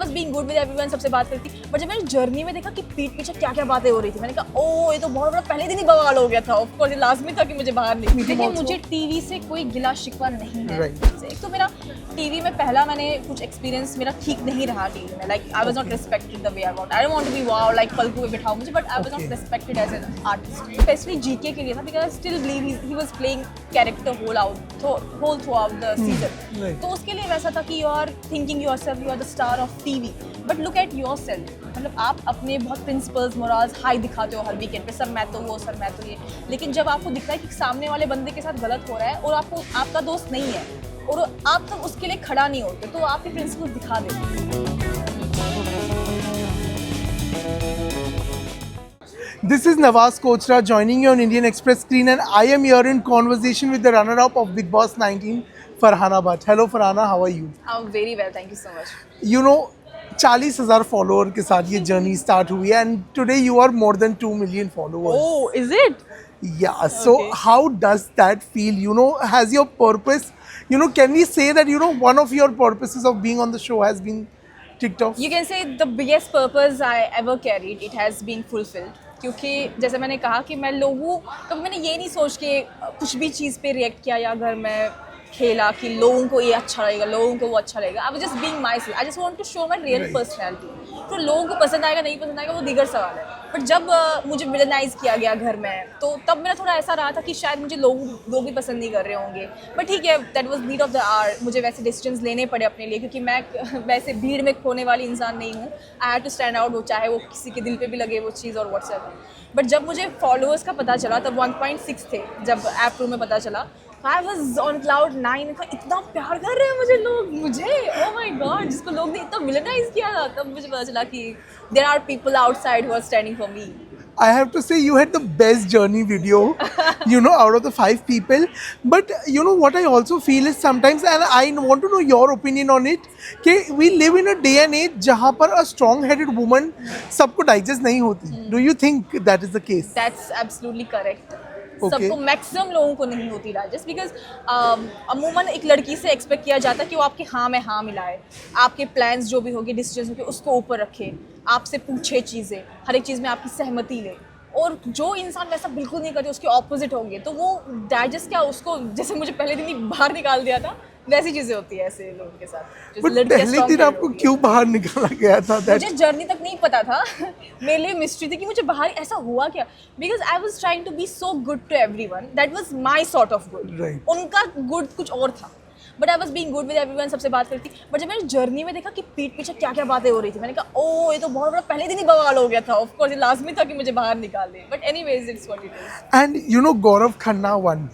Was being good with everyone, सबसे बात करती, बट जब मैंने जर्नी में देखा कि पीठ पीछे क्या क्या बातें हो रही थी, मैंने कहा ओ ये तो बहुत बड़ा पहले दिन ही बवाल हो गया था। ऑफ कोर्स ये लाजमी था कि मुझे बाहर निकलना। देखिए मुझे टीवी से कोई गिला शिकवा नहीं है। एक तो मेरा टीवी में पहला मैंने कुछ एक्सपीरियंस मेरा ठीक नहीं रहा टीवी में, like I was not respected the way I want. I don't want to be wow like पलकू पे बिठाओ मुझे, but I was not respected as an artist. Specially GK के लिए था, because I still believe he was playing character whole throughout the season. तो उसके लिए वैसा था कि you are thinking yourself you are the star of TV, but look at yourself. मतलब आप अपने बहुत प्रिंसिपल्स मोरल्स हाई दिखाते हो हर वीकेंड पे, सर मैं तो वो, सर मैं तो ये, लेकिन जब आपको दिखता है कि सामने वाले बंदे के साथ गलत हो रहा है और आपको आपका दोस्त नहीं है और आप तब उसके लिए खड़ा नहीं होते, तो आपके प्रिंसिपल्स दिखा देते। This is Nawaz Kochra joining you on Indian Express screen, and I am here in conversation with the runner-up of Bigg Boss 19, Farhana Butt. Hello Farhana, how are you? I'm very well, thank you so much. You know, 40,000 follower के साथ ये journey start हुई है, and today you are more than 2 million followers. Oh, is it? Yeah, so how does that feel? You know, has your purpose, you know, can we say that, you know, one of your purposes of being on the show has been ticked off? You can say the biggest purpose I ever carried, it has been fulfilled. क्योंकि जैसे मैंने कहा कि मैं लोगों कभी मैंने ये नहीं सोच के कुछ भी चीज़ पे रिएक्ट किया या अगर मैं खेला कि लोगों को ये अच्छा लगेगा, लोगों को वो अच्छा लगेगा। I was just being myself, I just want to show my real personality. तो लोगों को पसंद आएगा नहीं पसंद आएगा वो दीगर सवाल है, बट जब मुझे विलनाइज किया गया घर में, तो तब मेरा थोड़ा ऐसा रहा था कि शायद मुझे लोग भी पसंद नहीं कर रहे होंगे, बट ठीक है, that was need of the hour. मुझे वैसे डिसीजंस लेने पड़े अपने लिए, क्योंकि मैं वैसे भीड़ में खोने वाली इंसान नहीं हूँ। I had to stand out, वो चाहे वो किसी के दिल पे भी लगे वो चीज़ और व्हाट्सएप। बट जब मुझे फॉलोअर्स का पता चला तब 1.6 थे, जब ऐप 2 में पता चला, आई वॉज ऑन क्लाउड 9। इतना प्यार कर रहे हैं मुझे लोग, मुझे ओह माय गॉड, जिसको लोग ने इतना विलनाइज किया था, तब मुझे पता चला कि there are people outside who are standing for me. I have to say you had the best journey video, you know, out of the 5 people. But you know what I also feel is sometimes, and I want to know your opinion on it, कि we live in a day and age जहाँ पर a strong-headed woman सबको digest नहीं होती. Do you think that is the case? That's absolutely correct. Okay. सबको maximum लोगों को नहीं होती डाइजेस्ट, बिकॉज अमूमन एक लड़की से एक्सपेक्ट किया जाता है कि वो आपके हाँ में हाँ मिलाए, आपके प्लान्स जो भी होंगे, डिसीजंस होंगे, उसको ऊपर रखे, आपसे पूछे चीज़ें, हर एक चीज़ में आपकी सहमति ले। और जो इंसान वैसा बिल्कुल नहीं करते, उसके ऑपोजिट होंगे, तो वो डाइजेस्ट क्या, उसको जैसे मुझे पहले दिन ही बाहर निकाल दिया था, वैसी चीज़ें होती है ऐसे लोगों के साथ। But पहले दिन आपको क्यों बाहर निकाला गया था? मुझे जर्नी तक नहीं पता था मेरे लिए मिस्ट्री थी कि मुझे बाहर ऐसा हुआ क्या, because I was trying to be so good to everyone, that was my sort of good. उनका गुड कुछ और था, but I was being good with everyone, सबसे बात करती, बट जब मैंने जर्नी में देखा कि पीठ पीछे क्या क्या बातें हो रही थी, मैंने कहा ओ ये तो बहुत बड़ा पहले दिन ही बवाल हो गया था। ऑफ कोर्स ये लाजमी था कि मुझे बाहर निकाल दे, but anyways it's what it is. And you know Gaurav Khanna one,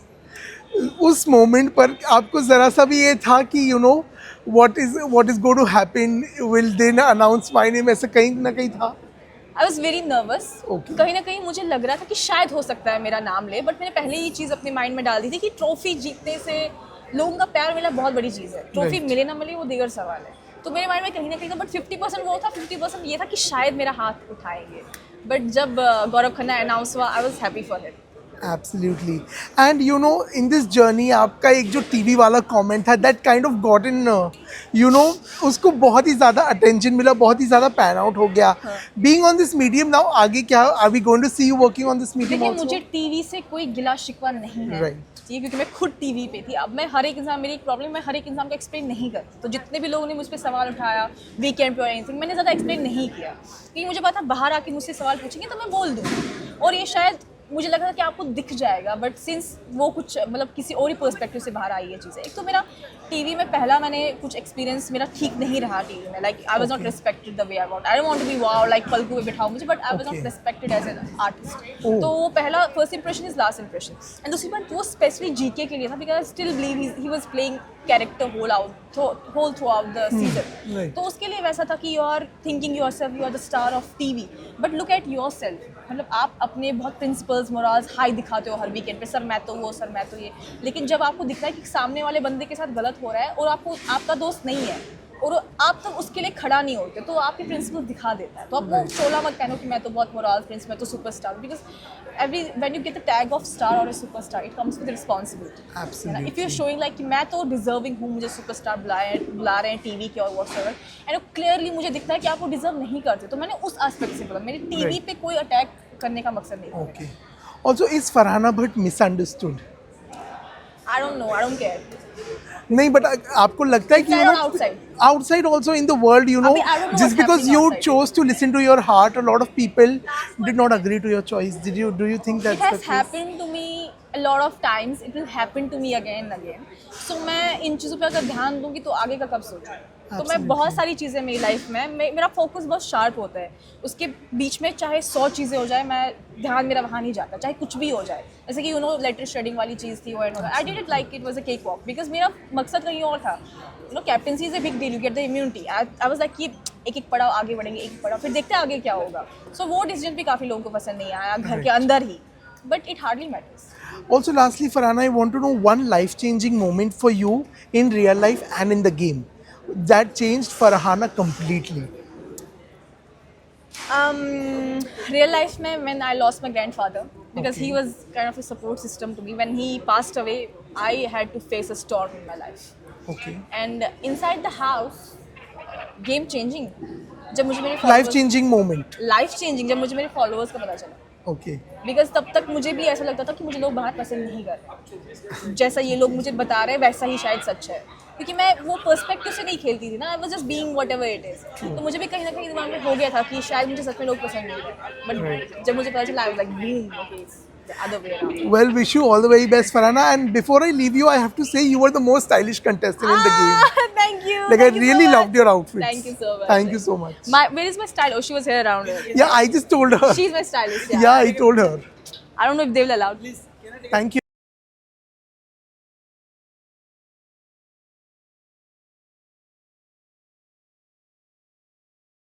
उस मोमेंट पर आपको ज़रा सा भी ये था कि you know what is going to happen, will they announce my name, ऐसा कहीं ना कहीं था? I was very nervous. Okay. कहीं ना कहीं मुझे लग रहा था कि शायद हो सकता है मेरा नाम ले, बट मैंने पहले ये चीज़ अपने माइंड में डाल दी थी कि ट्रॉफी जीतने से लोगों का प्यार मिला बहुत बड़ी चीज़ है, ट्रॉफी मिले ना मिले वो दीगर सवाल है। तो मेरे माइंड में कहीं ना कहीं था, बट 50% वो था, 50% ये था कि शायद मेरा हाथ उठाएंगे। बट जब गौरव खन्ना अनाउंस हुआ, I was happy for him. Absolutely. And you know, in this journey आपका एक जो टीवी वाला कमेंट था, that kind of got in, you know, उसको बहुत ही ज़्यादा अटेंशन मिला, बहुत ही ज़्यादा पैन आउट हो गया। Being on this medium now, आगे क्या, are we going to see you working on this medium देखिए also? मुझे टीवी से कोई गिला शिकवा नहीं है, Right. ठीक है, क्योंकि मैं खुद टीवी पे थी। अब मैं हर एक इंसान, मेरी एक प्रॉब्लम, मैं हर एक इंसान को एक्सप्लेन नहीं करती। तो जितने भी लोगों ने मुझ पर सवाल उठाया वीकेंड पे और एनीथिंग, मैंने ज़्यादा एक्सप्लेन नहीं किया, क्योंकि मुझे पता बाहर आके मुझसे सवाल पूछेंगे तो मैं बोल दूँ, और ये शायद मुझे लगा था कि आपको दिख जाएगा, बट सिंस वो कुछ मतलब किसी और ही पर्सपेक्टिव से बाहर आई है चीज़ें। एक तो मेरा टीवी में पहला मैंने कुछ एक्सपीरियंस मेरा ठीक नहीं रहा टीवी में, like I was not respected the way I want. I don't want to be wow like पलकू पे बिठाओ मुझे, but I was not respected as an artist. तो वो पहला first impression is last impression. And दूसरी बात वो स्पेशली जीके के लिए था, because I still believe he was playing character whole throughout the season. तो उसके लिए वैसा था कि you are thinking yourself you are the star of TV, but look at yourself. मतलब आप अपने बहुत प्रिंसिपल्स मोरल्स हाई दिखाते हो हर वीकेंड पे, सर मैं तो वो, सर मैं तो ये, लेकिन जब आपको दिखता है कि सामने वाले बंदे के साथ गलत हो रहा है और आपको आपका दोस्त नहीं है और आप तब उसके लिए खड़ा नहीं होते, तो आपके प्रिंसिपल दिखा देता है। तो आप वो शोला मत पहनो कि मैं तो बहुत मोरल प्रिंस, मैं तो superstar, because every when you get the tag of star और superstar it comes with responsibility. Absolutely. If you are showing like कि मैं तो डिजर्विंग हूँ, मुझे सुपरस्टार बुला रहे हैं टीवी के और व्हाटएवर, एंड क्लियरली मुझे दिखता है कि आप वो डिजर्व नहीं करते, तो मैंने उस एस्पेक्ट से बोला, मेरे टीवी Right. पे कोई अटैक करने का मकसद नहीं है। Okay. Also, is Farhana Bhatt misunderstood? I don't know, I don't care. नहीं, but आपको लगता है कि Inside or outside? outside also in the world, you know, I don't know just what's because happening you outside. chose to listen to your heart, a lot of people did not agree to your choice. Do you think It that's the has case? happened to me a lot of times. It will happen to me again and again. So मैं इन चीज़ों पे अगर ध्यान दूंगी तो आगे का कब सोचूं? तो मैं बहुत सारी चीज़ें मेरी लाइफ में मेरा फोकस बहुत शार्प होता है, उसके बीच में चाहे 100 चीज़ें हो जाए, मैं ध्यान मेरा वहाँ नहीं जाता, चाहे कुछ भी हो जाए। जैसे कि लेटर शेडिंग वाली चीज़ थी, वो I did it like it was a cake walk, because मेरा मकसद कहीं और था। Captaincy is a big deal, you get the immunity. I was like कि एक एक पड़ाव आगे बढ़ेंगे, एक पड़ाव फिर देखते हैं आगे क्या होगा। सो वो डिसीजन भी काफ़ी लोगों को पसंद नहीं आया घर के अंदर ही, but it hardly matters. Also, lastly, Farhana, I want to know one life-changing moment for you in real life and in the game that changed Farhana completely. Real life में when I lost my grandfather, because he was kind of a support system to me. When he passed away, I had to face a storm in my life. Okay. And inside the house, game changing. जब मुझे मेरे Life-changing moment. Life changing जब मुझे मेरे followers का पता चला, Okay. Because तब तक मुझे भी ऐसा लगता था कि मुझे लोग बाहर पसंद नहीं कर रहे, जैसा ये लोग मुझे बता रहे हैं वैसा ही शायद सच है, क्योंकि मैं वो पर्सपेक्टिव से नहीं खेलती थी ना, आई was just being whatever it is. तो मुझे भी कहीं ना कहीं दिमाग में हो गया था कि शायद मुझे सच में लोग पसंद नहीं कर, बट जब मुझे पता चला I was like boom, okay it's the other way around. Well, wish you all the very best, Farhana. And before I leave you, I have to say you were the most stylish contestant in the game. Thank you. Like, Thank I you really so much. loved your outfits. Thank you so much. Thank you so much. Where is my style? Oh, she was here around here. Yeah, I just told her. She's my stylist. Yeah, I told her. I don't know if they will allow. Thank you.